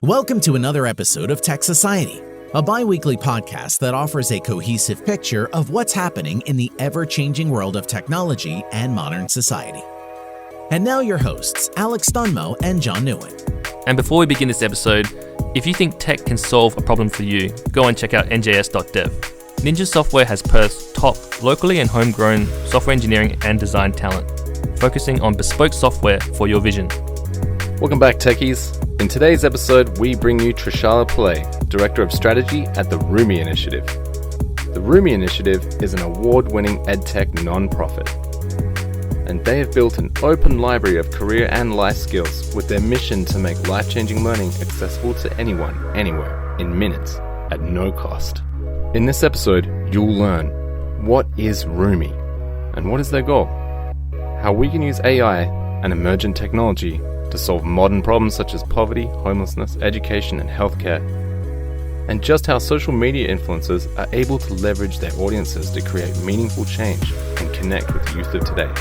Welcome to another episode of Tech Society, a bi-weekly podcast that offers a cohesive picture of what's happening in the ever-changing world of technology and modern society. And now your hosts, Alex Dunmo and John Nguyen. And before we begin this episode, if you think tech can solve a problem for you, go and check out njs.dev. Ninja Software has Perth's top locally and homegrown software engineering and design talent, focusing on bespoke software for your vision. Welcome back, techies. In today's episode, we bring you Trishala Pillai, Director of Strategy at the Rumie Initiative. The Rumie Initiative is an award-winning edtech non-profit, and they have built an open library of career and life skills with their mission to make life-changing learning accessible to anyone, anywhere, in minutes, at no cost. In this episode, you'll learn what is Rumie and what is their goal, how we can use AI and emergent technology to solve modern problems such as poverty, homelessness, education, and healthcare, and just how social media influencers are able to leverage their audiences to create meaningful change and connect with the youth of today.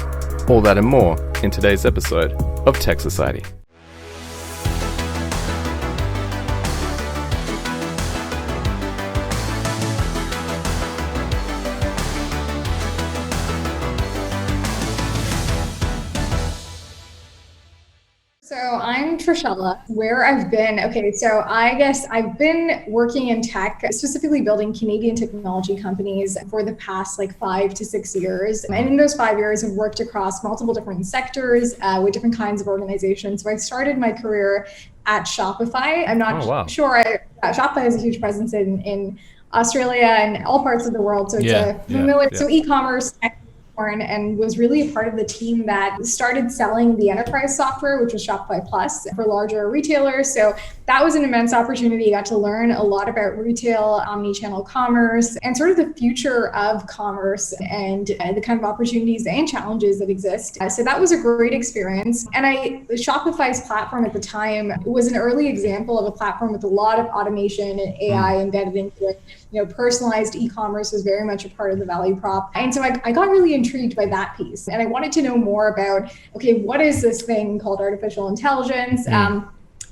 All that and more in today's episode of Tech Society. So I'm Trishala. Where I've been, so I guess I've been working in tech, specifically building Canadian technology companies for the past 5 to 6 years. And in those 5 years, I've worked across multiple different sectors with different kinds of organizations. So I started my career at Shopify. I'm not sure. Shopify has a huge presence in Australia and all parts of the world. So it's familiar. So e-commerce, tech, and was really a part of the team that started selling the enterprise software, which was Shopify Plus, for larger retailers. So that was an immense opportunity. I got to learn a lot about retail, omni-channel commerce, and sort of the future of commerce and the kind of opportunities and challenges that exist. So that was a great experience. And Shopify's platform at the time was an early example of a platform with a lot of automation and AI embedded into it. Personalized e-commerce was very much a part of the value prop. And so I got really intrigued by that piece. And I wanted to know more about, what is this thing called artificial intelligence?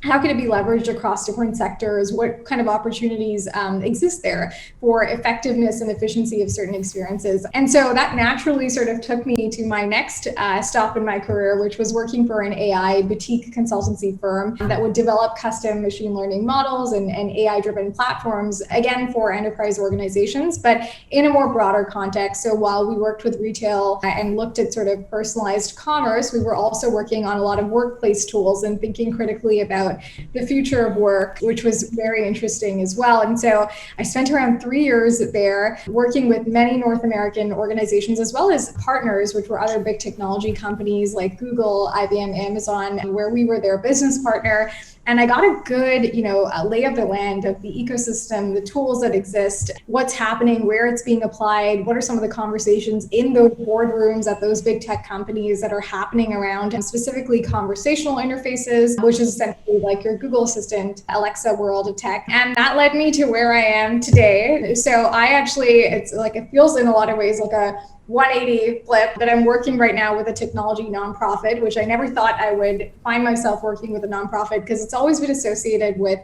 How can it be leveraged across different sectors? What kind of opportunities exist there for effectiveness and efficiency of certain experiences? And so that naturally sort of took me to my next stop in my career, which was working for an AI boutique consultancy firm that would develop custom machine learning models and AI-driven platforms, again, for enterprise organizations, but in a more broader context. So while we worked with retail and looked at sort of personalized commerce, we were also working on a lot of workplace tools and thinking critically about the future of work, which was very interesting as well. And so I spent around 3 years there working with many North American organizations, as well as partners, which were other big technology companies like Google, IBM, Amazon, where we were their business partner. And I got a good, lay of the land of the ecosystem, the tools that exist, what's happening, where it's being applied, what are some of the conversations in those boardrooms at those big tech companies that are happening around, and specifically conversational interfaces, which is essentially like your Google Assistant, Alexa world of tech. And that led me to where I am today. So it feels in a lot of ways like a 180 flip, that I'm working right now with a technology nonprofit, which I never thought I would find myself working with a nonprofit, because it's always been associated with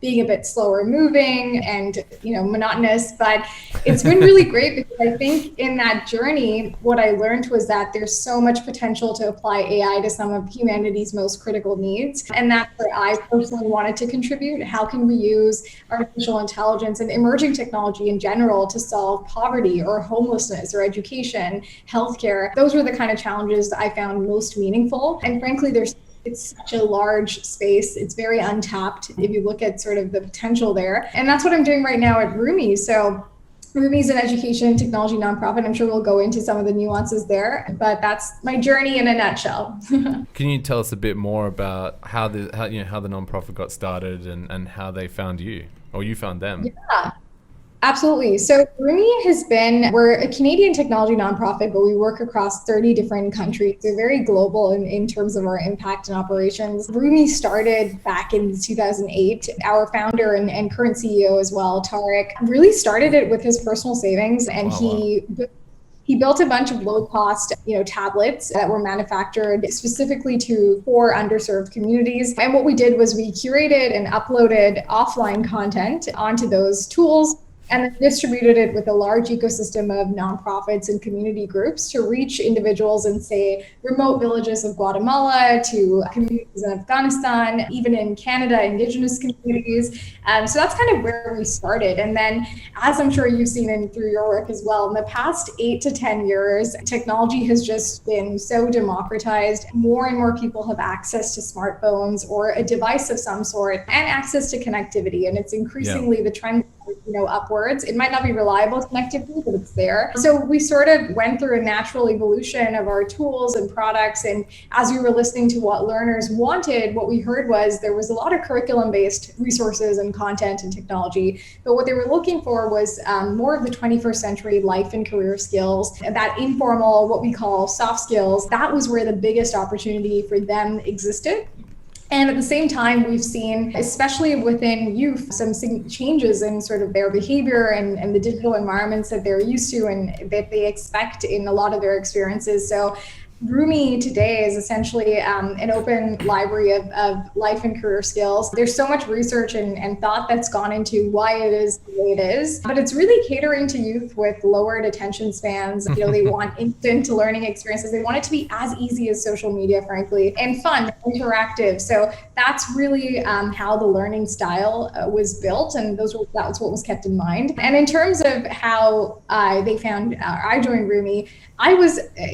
being a bit slower moving and monotonous. But it's been really great, because I think in that journey, what I learned was that there's so much potential to apply AI to some of humanity's most critical needs. And that's where I personally wanted to contribute. How can we use artificial intelligence and emerging technology in general to solve poverty or homelessness or education, healthcare? Those were the kind of challenges that I found most meaningful. And frankly, it's such a large space. It's very untapped if you look at sort of the potential there. And that's what I'm doing right now at Rumie. So Rumie is an education technology nonprofit. I'm sure we'll go into some of the nuances there, but that's my journey in a nutshell. Can you tell us a bit more about how the nonprofit got started and how they found you, or you found them? Yeah. Absolutely. So Rumie we're a Canadian technology nonprofit, but we work across 30 different countries. We're very global in terms of our impact and operations. Rumie started back in 2008. Our founder and current CEO as well, Tarek, really started it with his personal savings, and he He built a bunch of low-cost, tablets that were manufactured specifically for underserved communities. And what we did was we curated and uploaded offline content onto those tools and then distributed it with a large ecosystem of nonprofits and community groups to reach individuals in, say, remote villages of Guatemala, to communities in Afghanistan, even in Canada, Indigenous communities. So that's kind of where we started. And then, as I'm sure you've seen through your work as well, in the past 8 to 10 years, technology has just been so democratized. More and more people have access to smartphones or a device of some sort and access to connectivity. And it's increasingly the trend upwards. It might not be reliable connectivity, but it's there. So we sort of went through a natural evolution of our tools and products. And as we were listening to what learners wanted, what we heard was there was a lot of curriculum-based resources and content and technology. But what they were looking for was more of the 21st century life and career skills, that informal, what we call soft skills. That was where the biggest opportunity for them existed. And at the same time, we've seen, especially within youth, some changes in sort of their behavior and the digital environments that they're used to and that they expect in a lot of their experiences. So Rumie today is essentially an open library of life and career skills. There's so much research and thought that's gone into why it is the way it is, but it's really catering to youth with lowered attention spans. They want instant learning experiences. They want it to be as easy as social media, frankly, and fun, interactive. So that's really how the learning style was built, and that was what was kept in mind. And in terms of how I joined Rumie, I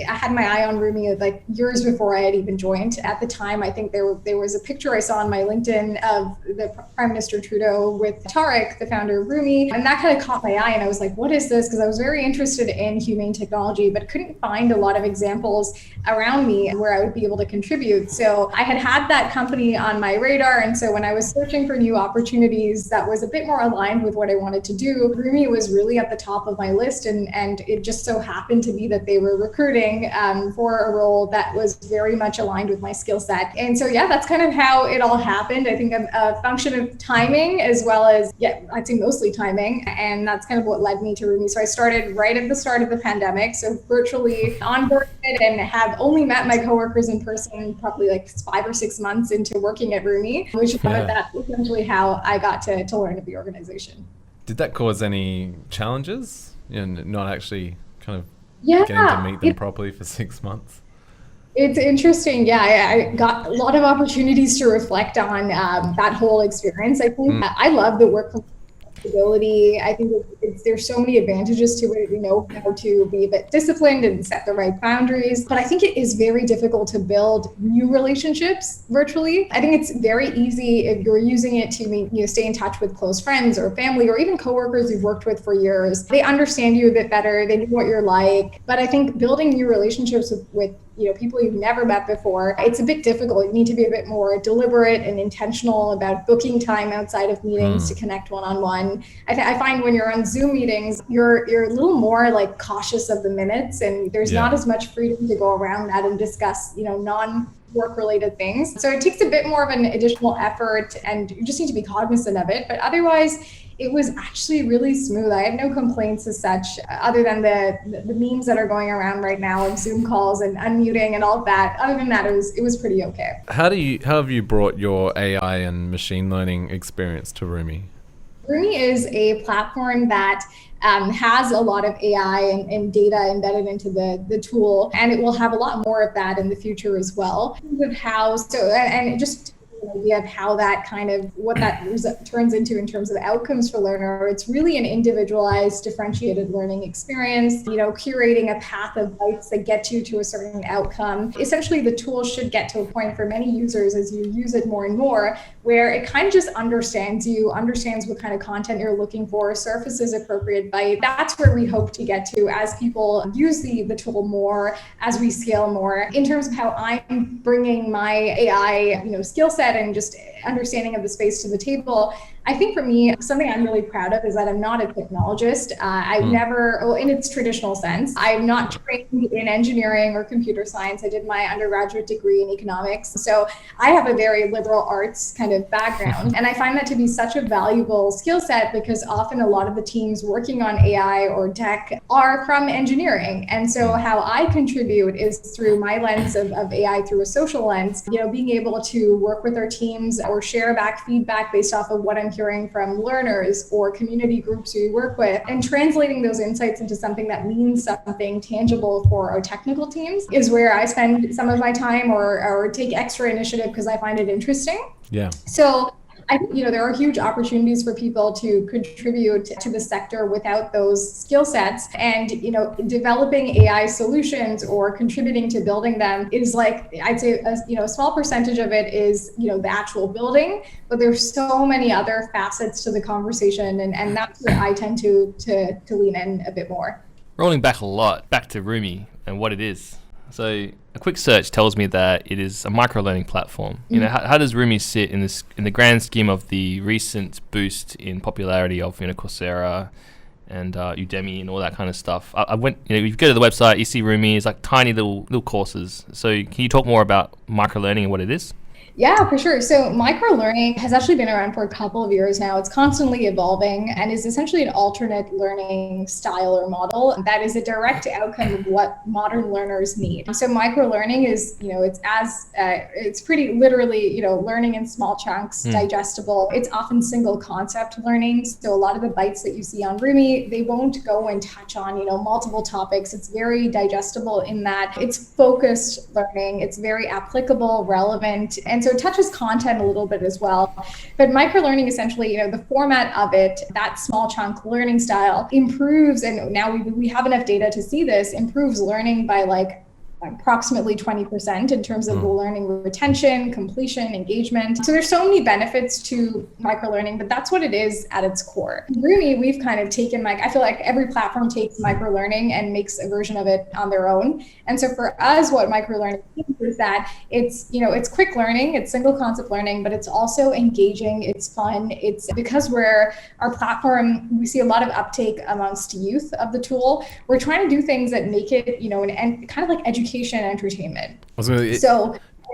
had my eye on Rumie like years before I had even joined. At the time, I think there was a picture I saw on my LinkedIn of the Prime Minister Trudeau with Tariq, the founder of Rumie, and that kind of caught my eye. And I was like, what is this? Because I was very interested in humane technology, but couldn't find a lot of examples around me where I would be able to contribute. So I had that company on my radar. And so when I was searching for new opportunities that was a bit more aligned with what I wanted to do, Rumie was really at the top of my list. And it just so happened to be that they were recruiting for a role that was very much aligned with my skill set. And so, that's kind of how it all happened. I think a function of timing as well as, I'd say mostly timing. And that's kind of what led me to Rumie. So I started right at the start of the pandemic. So virtually onboarded and have only met my coworkers in person probably like 5 or 6 months into working at Rumie, which is that's essentially how I got to learn of the organization. Did that cause any challenges in not actually kind of getting to meet them properly for 6 months? It's interesting. I got a lot of opportunities to reflect on that whole experience. I think I love the work from flexibility. I think there's so many advantages to it. We know how to be a bit disciplined and set the right boundaries. But I think it is very difficult to build new relationships virtually. I think it's very easy if you're using it to stay in touch with close friends or family or even coworkers you've worked with for years. They understand you a bit better. They know what you're like. But I think building new relationships with people you've never met before, it's a bit difficult. You need to be a bit more deliberate and intentional about booking time outside of meetings to connect one-on-one. I find when you're on Zoom meetings, you're a little more like cautious of the minutes, and there's not as much freedom to go around that and discuss, non-work related things. So it takes a bit more of an additional effort, and you just need to be cognizant of it. But otherwise, it was actually really smooth. I had no complaints as such, other than the memes that are going around right now of Zoom calls and unmuting and all of that. Other than that, it was pretty okay. How have you brought your AI and machine learning experience to Rumie? Rumie is a platform that has a lot of AI and data embedded into the tool, and it will have a lot more of that in the future as well. An idea of how that kind of what that turns into in terms of outcomes for learner. It's really an individualized, differentiated learning experience, curating a path of bytes that get you to a certain outcome. Essentially, the tool should get to a point for many users as you use it more and more, where it kind of just understands what kind of content you're looking for, surfaces appropriate byte. That's where we hope to get to as people use the tool more, as we scale more. In terms of how I'm bringing my AI, skill set and just understanding of the space to the table, I think for me, something I'm really proud of is that I'm not a technologist. I've never, well, in its traditional sense, I'm not trained in engineering or computer science. I did my undergraduate degree in economics. So I have a very liberal arts kind of background. And I find that to be such a valuable skill set because often a lot of the teams working on AI or tech are from engineering. And so how I contribute is through my lens of AI through a social lens, being able to work with our teams or share back feedback based off of what I'm hearing from learners or community groups we work with, and translating those insights into something that means something tangible for our technical teams is where I spend some of my time or take extra initiative because I find it interesting. Yeah. So I think, there are huge opportunities for people to contribute to the sector without those skill sets. And, developing AI solutions or contributing to building them is like, I'd say, a small percentage of it is, the actual building, but there's so many other facets to the conversation. And that's where I tend to lean in a bit more. Rolling back a lot, back to Rumie and what it is. So a quick search tells me that it is a micro-learning platform. How does Rumie sit in the grand scheme of the recent boost in popularity of Coursera and Udemy and all that kind of stuff? I went, if you go to the website, you see Rumie, it's like tiny little courses. So can you talk more about micro-learning and what it is? Yeah, for sure. So micro-learning has actually been around for a couple of years now. It's constantly evolving and is essentially an alternate learning style or model that is a direct outcome of what modern learners need. So micro-learning is, it's pretty literally, learning in small chunks, digestible. It's often single concept learning. So a lot of the bites that you see on Rumie, they won't go and touch on, multiple topics. It's very digestible in that it's focused learning. It's very applicable, relevant, and so it touches content a little bit as well. But microlearning, essentially, the format of it, that small chunk learning style improves, and now we have enough data to see this, improves learning by like approximately 20% in terms of the learning retention, completion, engagement. So there's so many benefits to microlearning, but that's what it is at its core. Rumie, we've kind of taken, I feel like every platform takes microlearning and makes a version of it on their own. And so for us, what microlearning means is that it's quick learning, it's single concept learning, but it's also engaging, it's fun. It's because our platform, we see a lot of uptake amongst youth of the tool. We're trying to do things that make it, and kind of like education and entertainment.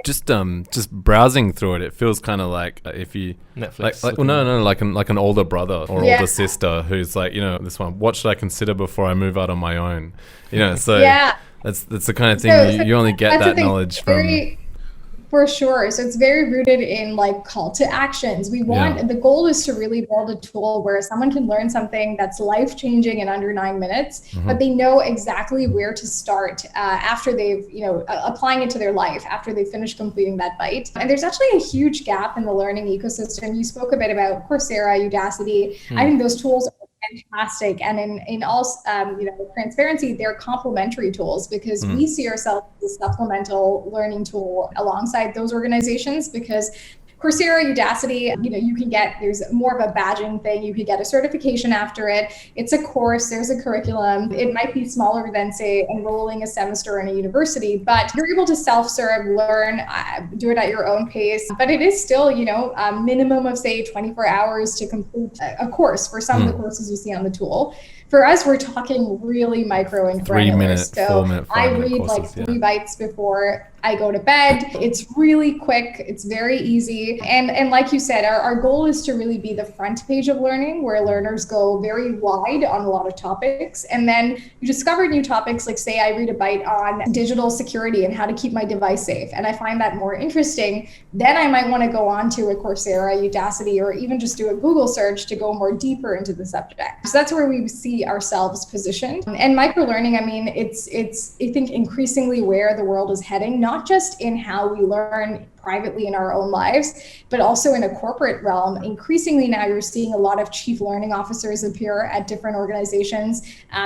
Just browsing through it feels kind of like if you Netflix, like an older brother or older sister who's like, this one, what should I consider before I move out on my own? So that's the kind of thing you only get that knowledge from. For sure. So it's very rooted in like call to actions. The goal is to really build a tool where someone can learn something that's life-changing in under 9 minutes, but they know exactly where to start after they've, applying it to their life, after they finish completing that bite. And there's actually a huge gap in the learning ecosystem. You spoke a bit about Coursera, Udacity. I think those tools are fantastic, and in all transparency, they're complementary tools because we see ourselves as a supplemental learning tool alongside those organizations. Because Coursera, Udacity, you can get, there's more of a badging thing. You could get a certification after it. It's a course, there's a curriculum. It might be smaller than, say, enrolling a semester in a university, but you're able to self-serve, learn, do it at your own pace. But it is still, a minimum of, say, 24 hours to complete a course for some of the courses you see on the tool. For us, we're talking really micro and granular. So I read like 3 bites before I go to bed. It's really quick. It's very easy. And like you said, our goal is to really be the front page of learning where learners go very wide on a lot of topics. And then you discover new topics, like say I read a bite on digital security and how to keep my device safe. And I find that more interesting. Then I might want to go on to a Coursera, Udacity, or even just do a Google search to go more deeper into the subject. So that's where we see ourselves positioned. And microlearning, it's I think increasingly where the world is heading, not just in how we learn privately in our own lives, but also in a corporate realm. Increasingly now you're seeing a lot of chief learning officers appear at different organizations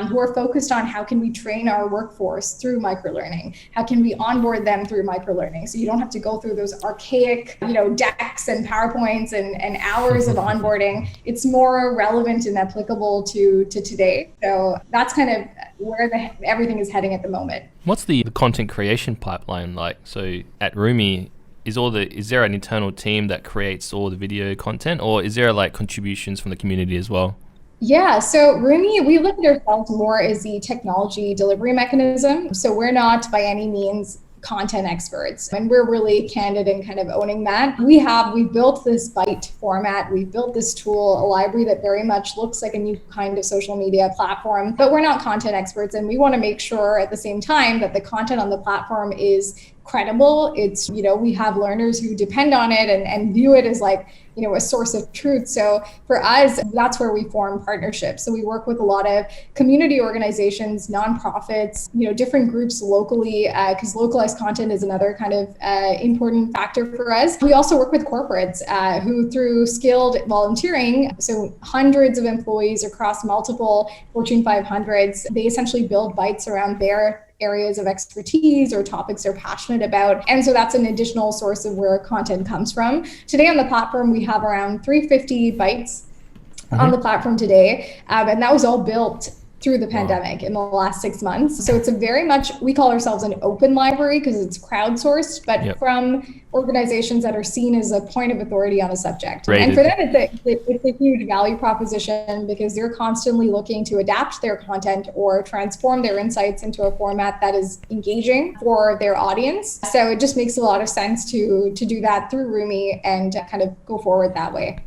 who are focused on how can we train our workforce through microlearning? How can we onboard them through microlearning? So you don't have to go through those archaic, decks and PowerPoints and hours of onboarding. It's more relevant and applicable to today. So that's kind of where everything is heading at the moment. What's the content creation pipeline like? So at Rumie, is there an internal team that creates all the video content, or is there like contributions from the community as well? Yeah, so Rumie, we look at ourselves more as the technology delivery mechanism. So we're not by any means content experts, and we're really candid in kind of owning that. We built this Byte format. We built this tool, a library that very much looks like a new kind of social media platform, but we're not content experts. And we want to make sure at the same time that the content on the platform is credible. It's, we have learners who depend on it and view it as like, a source of truth. So for us, that's where we form partnerships. So we work with a lot of community organizations, nonprofits, different groups locally, because localized content is another kind of important factor for us. We also work with corporates who, through skilled volunteering, so hundreds of employees across multiple Fortune 500s, they essentially build bytes around their areas of expertise or topics they're passionate about. And so that's an additional source of where content comes from. Today on the platform, we have around 350 bytes on the platform today. And that was all built through the pandemic in the last 6 months. So it's a very much, we call ourselves an open library because it's crowdsourced, but from organizations that are seen as a point of authority on a subject. Rated. And for them, it's a huge value proposition because they're constantly looking to adapt their content or transform their insights into a format that is engaging for their audience. So it just makes a lot of sense to do that through Rumie and kind of go forward that way.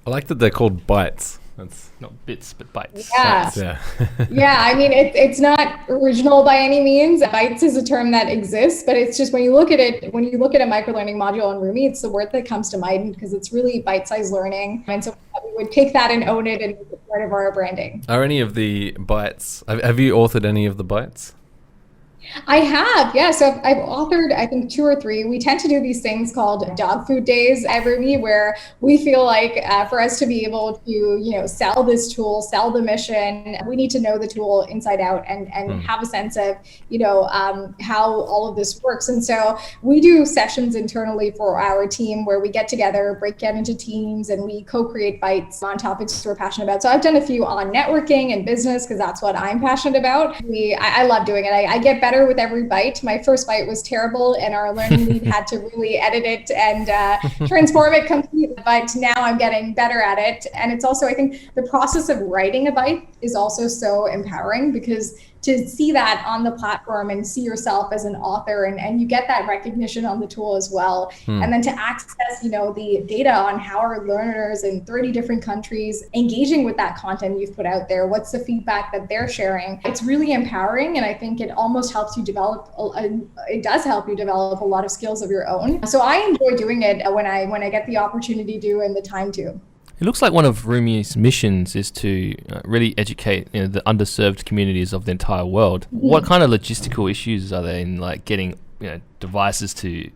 I like that they're called bytes. That's not bits, but bytes. Yeah. Bytes, yeah. Yeah, I mean, it's not original by any means. Bytes is a term that exists, but it's just when you look at a microlearning module in Rumie, it's the word that comes to mind because it's really bite-sized learning. And so we would take that and own it and make it part of our branding. Are any of the bytes, have you authored any of the bytes? I have, yeah. So I've authored, I think, 2 or 3. We tend to do these things called dog food days at Rumie, where we feel like for us to be able to, sell this tool, sell the mission, we need to know the tool inside out and have a sense of, how all of this works. And so we do sessions internally for our team where we get together, break out into teams, and we co-create bytes on topics we're passionate about. So I've done a few on networking and business because that's what I'm passionate about. I love doing it. I get better with every byte. My first byte was terrible and our learning lead had to really edit it and transform it completely, but now I'm getting better at it. And it's also, I think the process of writing a byte is also so empowering because to see that on the platform and see yourself as an author and you get that recognition on the tool as well. And then to access, the data on how are learners in 30 different countries engaging with that content you've put out there, what's the feedback that they're sharing. It's really empowering. And I think it almost helps you develop, it does help you develop a lot of skills of your own. So I enjoy doing it when I get the opportunity to and the time to. It looks like one of Rumie's missions is to really educate the underserved communities of the entire world. What kind of logistical issues are there in like getting devices to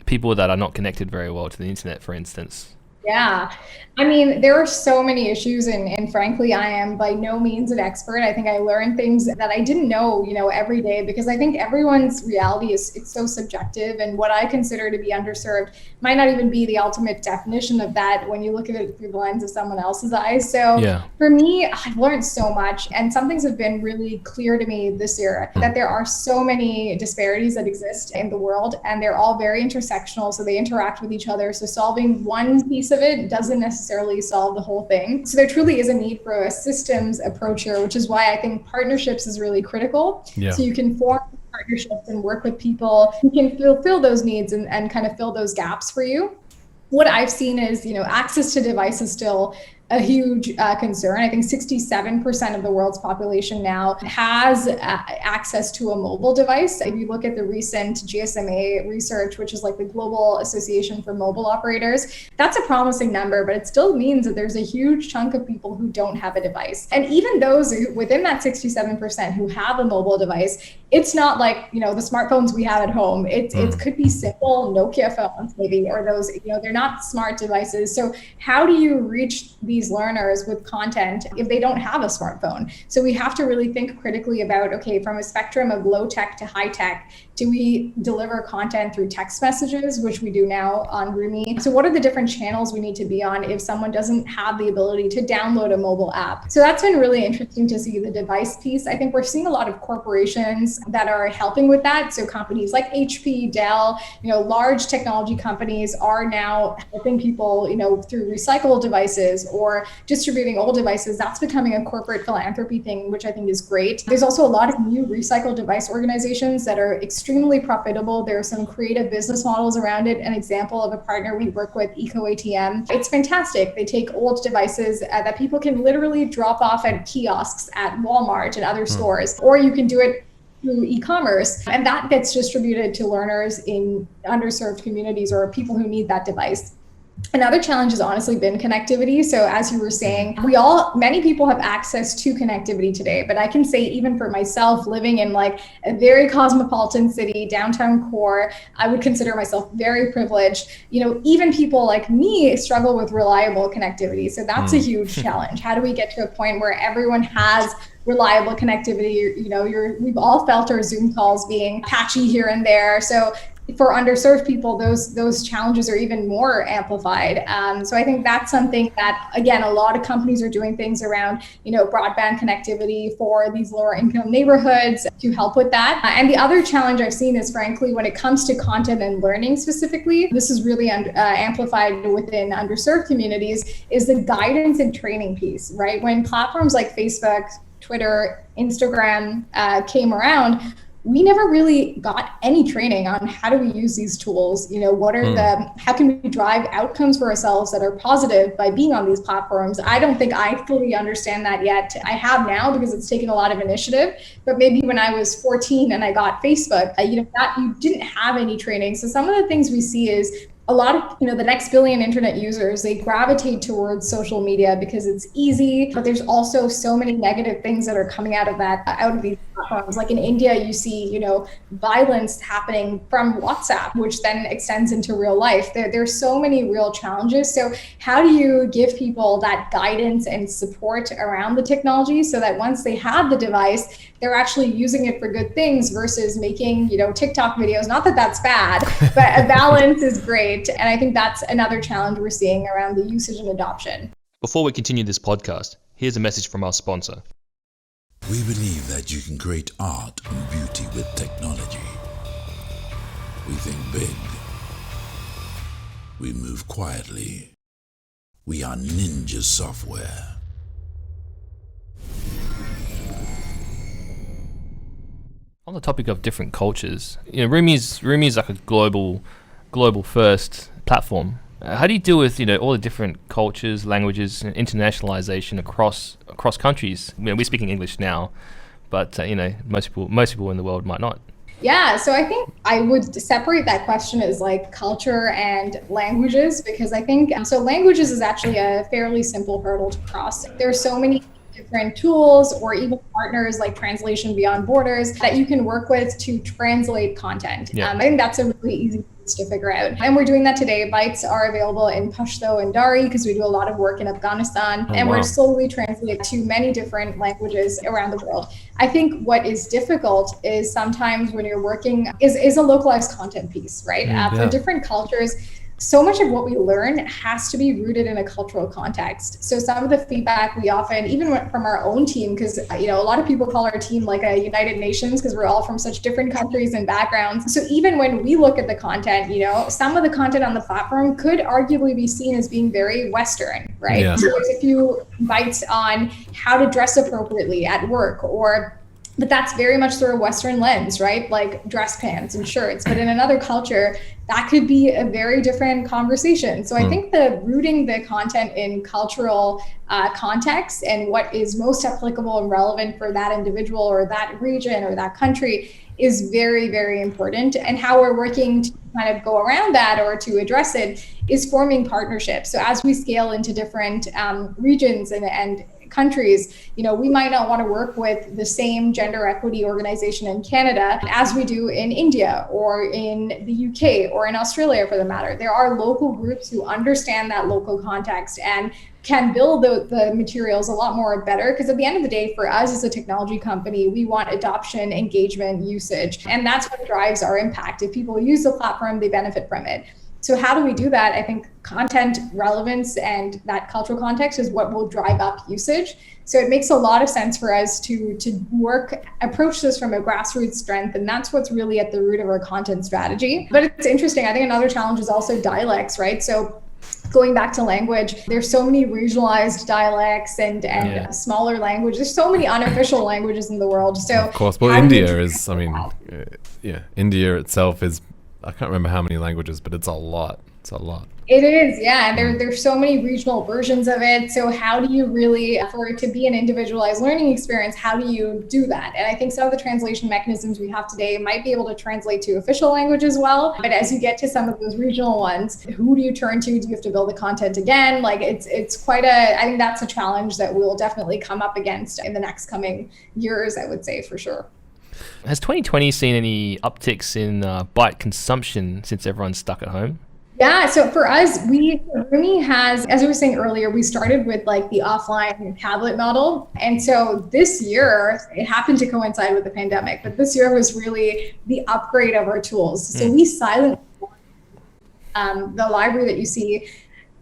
people that are not connected very well to the internet, for instance? Yeah, I mean, there are so many issues and frankly, I am by no means an expert. I think I learn things that I didn't know, every day because I think everyone's reality it's so subjective and what I consider to be underserved might not even be the ultimate definition of that when you look at it through the lens of someone else's eyes. So for me, I've learned so much and some things have been really clear to me this year that there are so many disparities that exist in the world and they're all very intersectional. So they interact with each other. So solving one piece of it doesn't necessarily solve the whole thing. So there truly is a need for a systems approach here, which is why I think partnerships is really critical. Yeah. So you can form partnerships and work with people who can fulfill those needs and kind of fill those gaps for you. What I've seen is, access to devices still a huge concern. I think 67% of the world's population now has access to a mobile device. If you look at the recent GSMA research, which is like the Global Association for Mobile Operators, that's a promising number, but it still means that there's a huge chunk of people who don't have a device. And even those within that 67% who have a mobile device, it's not like, the smartphones we have at home. It could be simple Nokia phones maybe, or those, they're not smart devices. So how do you reach these learners with content if they don't have a smartphone? So we have to really think critically about, okay, from a spectrum of low tech to high tech, Do we deliver content through text messages, which we do now on Rumie? So what are the different channels we need to be on if someone doesn't have the ability to download a mobile app? So that's been really interesting to see the device piece. I think we're seeing a lot of corporations that are helping with that. So companies like HP, Dell, large technology companies are now helping people, through recycled devices or distributing old devices. That's becoming a corporate philanthropy thing, which I think is great. There's also a lot of new recycled device organizations that are extremely profitable. There are some creative business models around it. An example of a partner we work with, EcoATM. It's fantastic. They take old devices that people can literally drop off at kiosks at Walmart and other stores, or you can do it through e-commerce, and that gets distributed to learners in underserved communities or people who need that device. Another challenge has honestly been connectivity. So as you were saying, many people have access to connectivity today, but I can say even for myself, living in like a very cosmopolitan city, downtown core, I would consider myself very privileged. Even people like me struggle with reliable connectivity. So that's a huge challenge. How do we get to a point where everyone has reliable connectivity? We've all felt our Zoom calls being patchy here and there. So for underserved people, those challenges are even more amplified. So I think that's something that, again, a lot of companies are doing things around, broadband connectivity for these lower income neighborhoods to help with that. And the other challenge I've seen is, frankly, when it comes to content and learning specifically, this is really amplified within underserved communities, is the guidance and training piece, right? When platforms like Facebook, Twitter, Instagram came around, we never really got any training on how do we use these tools. How can we drive outcomes for ourselves that are positive by being on these platforms? I don't think I fully understand that yet. I have now because it's taken a lot of initiative, but maybe when I was 14 and I got Facebook, that you didn't have any training. So some of the things we see is a lot of, the next billion internet users, they gravitate towards social media because it's easy, but there's also so many negative things that are coming out of these platforms. Like in India, you see, violence happening from WhatsApp, which then extends into real life. There's so many real challenges. So how do you give people that guidance and support around the technology so that once they have the device, they're actually using it for good things versus making, TikTok videos? Not that that's bad, but a balance is great. And I think that's another challenge we're seeing around the usage and adoption. Before we continue this podcast, here's a message from our sponsor. We believe that you can create art and beauty with technology. We think big. We move quietly. We are Ninja Software. On the topic of different cultures, Rumie is like a global first platform. How do you deal with all the different cultures, languages, and internationalization across countries? We're speaking English now, but most people in the world might not. Yeah, so I think I would separate that question as like culture and languages, because I think languages is actually a fairly simple hurdle to cross. There's so many different tools or even partners like Translation Beyond Borders that you can work with to translate content. I think that's a really easy piece to figure out. And we're doing that today. Bytes are available in Pashto and Dari because we do a lot of work in Afghanistan. We're slowly translating to many different languages around the world. I think what is difficult is sometimes when you're working is a localized content piece, right? For different cultures, so much of what we learn has to be rooted in a cultural context. So some of the feedback we often, even from our own team, because a lot of people call our team like a United Nations because we're all from such different countries and backgrounds. So even when we look at the content, some of the content on the platform could arguably be seen as being very Western, right? Yeah. So there's a few bites on how to dress appropriately at work, but that's very much through a Western lens, right? Like dress pants and shirts. But in another culture, that could be a very different conversation. So I think rooting the content in cultural context and what is most applicable and relevant for that individual or that region or that country is very, very important. And how we're working to kind of go around that or to address it is forming partnerships. So as we scale into different regions and countries, we might not want to work with the same gender equity organization in Canada as we do in India or in the UK or in Australia for the matter. There are local groups who understand that local context and can build the materials a lot more better, because at the end of the day, for us as a technology company, we want adoption, engagement, usage, and that's what drives our impact. If people use the platform, they benefit from it. So how do we do that? I think content relevance and that cultural context is what will drive up usage. So it makes a lot of sense for us to approach this from a grassroots strength, and that's what's really at the root of our content strategy. But it's interesting. I think another challenge is also dialects, right? So going back to language, there's so many regionalized dialects and smaller languages. There's so many unofficial languages in the world. So of course, well, India itself is, I can't remember how many languages, but it's a lot. It's a lot. It is, yeah. There's so many regional versions of it. So how do you really, for it to be an individualized learning experience, how do you do that? And I think some of the translation mechanisms we have today might be able to translate to official language as well. But as you get to some of those regional ones, who do you turn to? Do you have to build the content again? Like it's quite I think that's a challenge that we'll definitely come up against in the next coming years, I would say, for sure. Has 2020 seen any upticks in byte consumption since everyone's stuck at home? Yeah, so for us, Rumie has, as I was saying earlier, we started with like the offline tablet model. And so this year, it happened to coincide with the pandemic, but this year was really the upgrade of our tools. So we silently the library that you see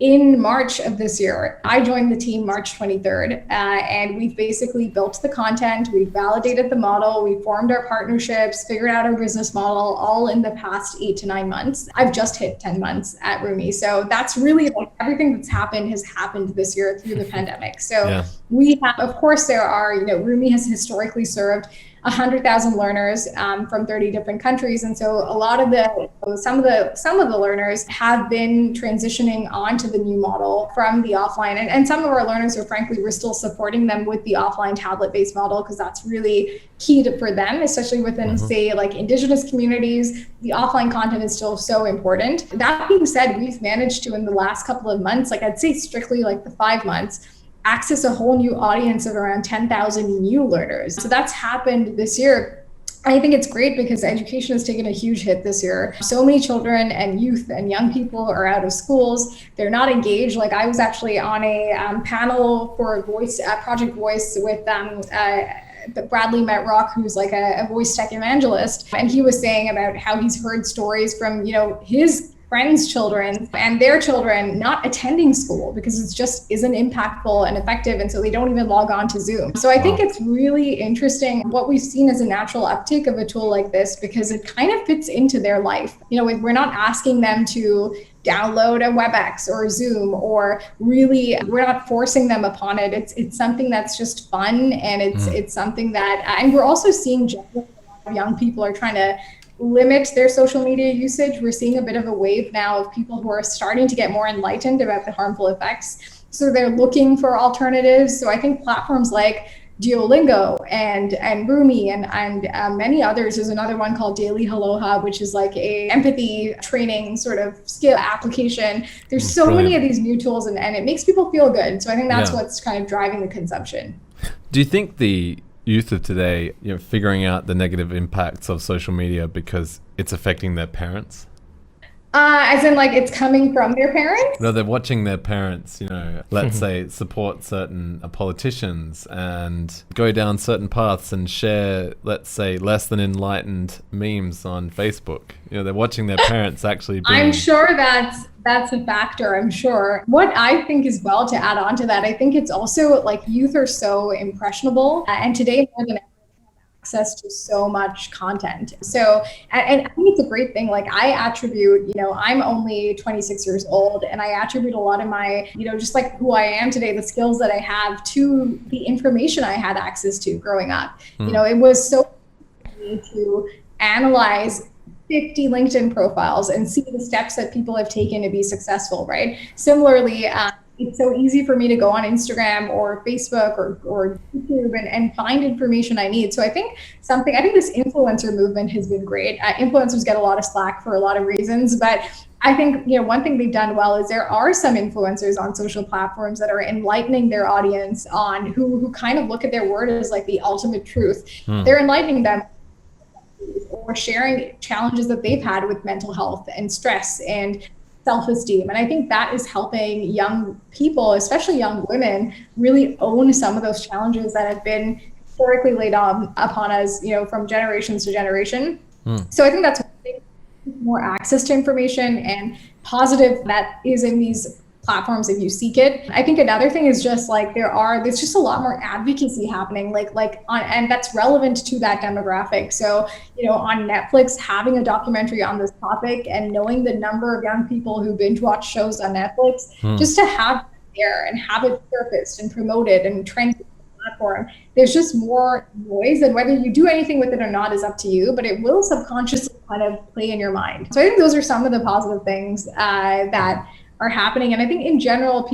in March of this year. I joined the team March 23rd, and we've basically built the content, we've validated the model, we formed our partnerships, figured out our business model, all in the past 8 to 9 months. I've just hit 10 months at Rumie. So that's really like everything that's happened has happened this year through the pandemic. So we have, of course, there are, Rumie has historically served 100,000 learners from 30 different countries. And so a lot of some of the learners have been transitioning onto the new model from the offline. And some of our learners are, frankly, we're still supporting them with the offline tablet-based model, because that's really key for them, especially within, say, like Indigenous communities. The offline content is still so important. That being said, we've managed to, in the last couple of months, like I'd say strictly like the 5 months, access a whole new audience of around 10,000 new learners. So that's happened this year. I think it's great because education has taken a huge hit this year. So many children and youth and young people are out of schools. They're not engaged. Like I was actually on a panel for Project Voice with Bradley Metrock, who's like a voice tech evangelist. And he was saying about how he's heard stories from, his friends' children and their children not attending school because it just isn't impactful and effective. And so they don't even log on to Zoom. So I think it's really interesting what we've seen as a natural uptake of a tool like this, because it kind of fits into their life. We're not asking them to download a WebEx or Zoom, or really, we're not forcing them upon it. It's something that's just fun. And it's something that, and we're also seeing generally a lot of young people are trying to limit their social media usage. We're seeing a bit of a wave now of people who are starting to get more enlightened about the harmful effects. So they're looking for alternatives. So I think platforms like Duolingo and Rumie and many others. There's another one called Daily Aloha, which is like a empathy training sort of skill application. There's so many of these new tools, and it makes people feel good. So I think that's what's kind of driving the consumption. Do you think the youth of today, figuring out the negative impacts of social media because it's affecting their parents? As in, like, it's coming from their parents? No, they're watching their parents, let's say, support certain politicians and go down certain paths and share, let's say, less than enlightened memes on Facebook. They're watching their parents actually being... I'm sure that's a factor, I'm sure. What I think as well, to add on to that, I think it's also like youth are so impressionable, and today more than ever, access to so much content. So, and I think it's a great thing. Like I attribute, I'm only 26 years old, and I attribute a lot of my, just like who I am today, the skills that I have, to the information I had access to growing up. It was so easy to analyze 50 LinkedIn profiles and see the steps that people have taken to be successful, right? Similarly, it's so easy for me to go on Instagram or Facebook or YouTube and find information I need. So I think this influencer movement has been great. Influencers get a lot of slack for a lot of reasons, but I think, one thing they've done well is there are some influencers on social platforms that are enlightening their audience on who kind of look at their word as like the ultimate truth. They're enlightening them or sharing challenges that they've had with mental health and stress and self-esteem. And I think that is helping young people, especially young women, really own some of those challenges that have been historically laid on upon us, from generations to generation. So I think that's more access to information and positive that is in these platforms if you seek it. I think another thing is just like there's just a lot more advocacy happening, and that's relevant to that demographic. So, on Netflix, having a documentary on this topic and knowing the number of young people who binge watch shows on Netflix, just to have it there and have it surfaced and promoted and trend platform, there's just more noise, and whether you do anything with it or not is up to you, but it will subconsciously kind of play in your mind. So I think those are some of the positive things that are happening. And I think in general,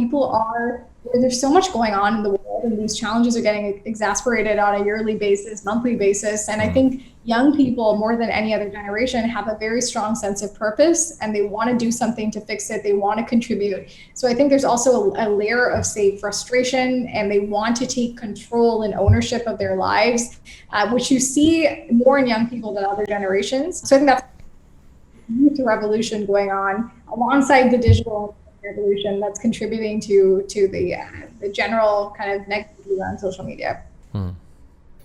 there's so much going on in the world, and these challenges are getting exacerbated on a yearly basis, monthly basis. And I think young people, more than any other generation, have a very strong sense of purpose, and they want to do something to fix it. They want to contribute. So I think there's also a layer of, say, frustration, and they want to take control and ownership of their lives, which you see more in young people than other generations. So I think that's youth revolution going on alongside the digital revolution that's contributing to the general kind of negativity around social media.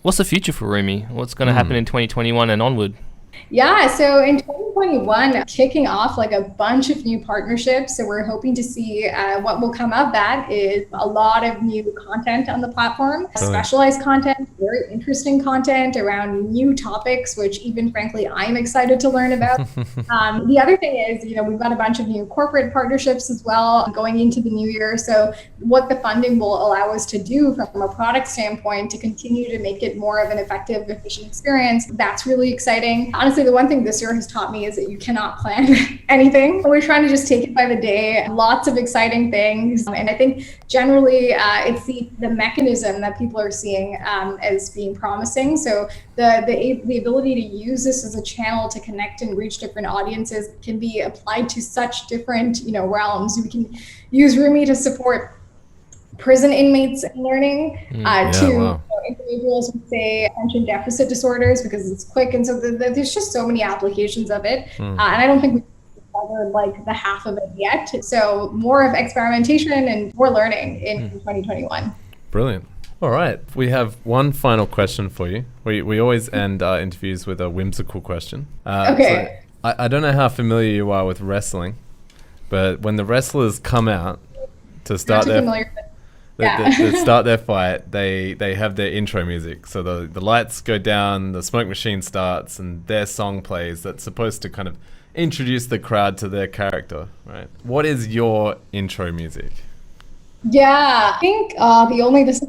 What's the future for Rumie? What's going to happen in 2021 and onward? Yeah, so in 2021, kicking off like a bunch of new partnerships. So we're hoping to see what will come of that is a lot of new content on the platform, specialized content, very interesting content around new topics, which even frankly, I'm excited to learn about. The other thing is, we've got a bunch of new corporate partnerships as well going into the new year. So what the funding will allow us to do from a product standpoint to continue to make it more of an effective, efficient experience, that's really exciting. Honestly, the one thing this year has taught me is that you cannot plan anything. We're trying to just take it by the day. Lots of exciting things. And I think generally it's the mechanism that people are seeing as being promising. So the ability to use this as a channel to connect and reach different audiences can be applied to such different, realms. We can use Rumie to support prison inmates learning individuals with, say, attention deficit disorders, because it's quick. And so there's just so many applications of it. And I don't think we've covered like the half of it yet. So more of experimentation and more learning in 2021. Brilliant. All right. We have one final question for you. We always end our interviews with a whimsical question. Okay. So I don't know how familiar you are with wrestling, but when the wrestlers come out to start their fight, they have their intro music. So the lights go down, the smoke machine starts, and their song plays that's supposed to kind of introduce the crowd to their character, right? What is your intro music? Yeah, I think this is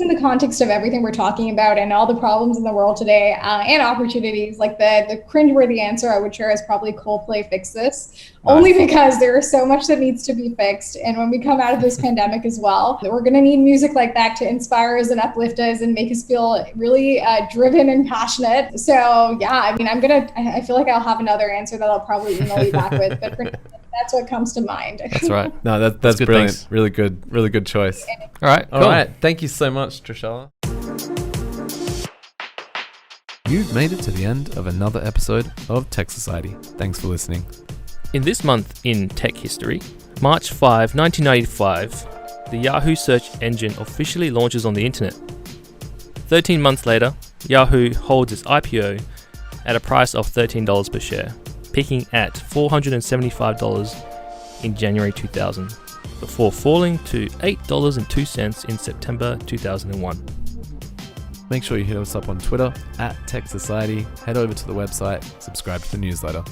in the context of everything we're talking about and all the problems in the world today and opportunities. Like the cringeworthy answer I would share is probably Coldplay Fix This, only because there is so much that needs to be fixed. And when we come out of this pandemic as well, we're going to need music like that to inspire us and uplift us and make us feel really driven and passionate. So yeah, I mean, I feel like I'll have another answer that I'll probably email you back with, but that's what comes to mind. That's right. No, that's good, brilliant. Thanks. Really good choice. All right. Cool. All right. Thank you so much, Trishala. You've made it to the end of another episode of Tech Society. Thanks for listening. In this month in tech history, March 5, 1995, the Yahoo search engine officially launches on the internet. 13 months later, Yahoo holds its IPO at a price of $13 per share, peaking at $475 in January 2000, before falling to $8.02 in September 2001. Make sure you hit us up on Twitter @Tech Society, head over to the website, subscribe to the newsletter.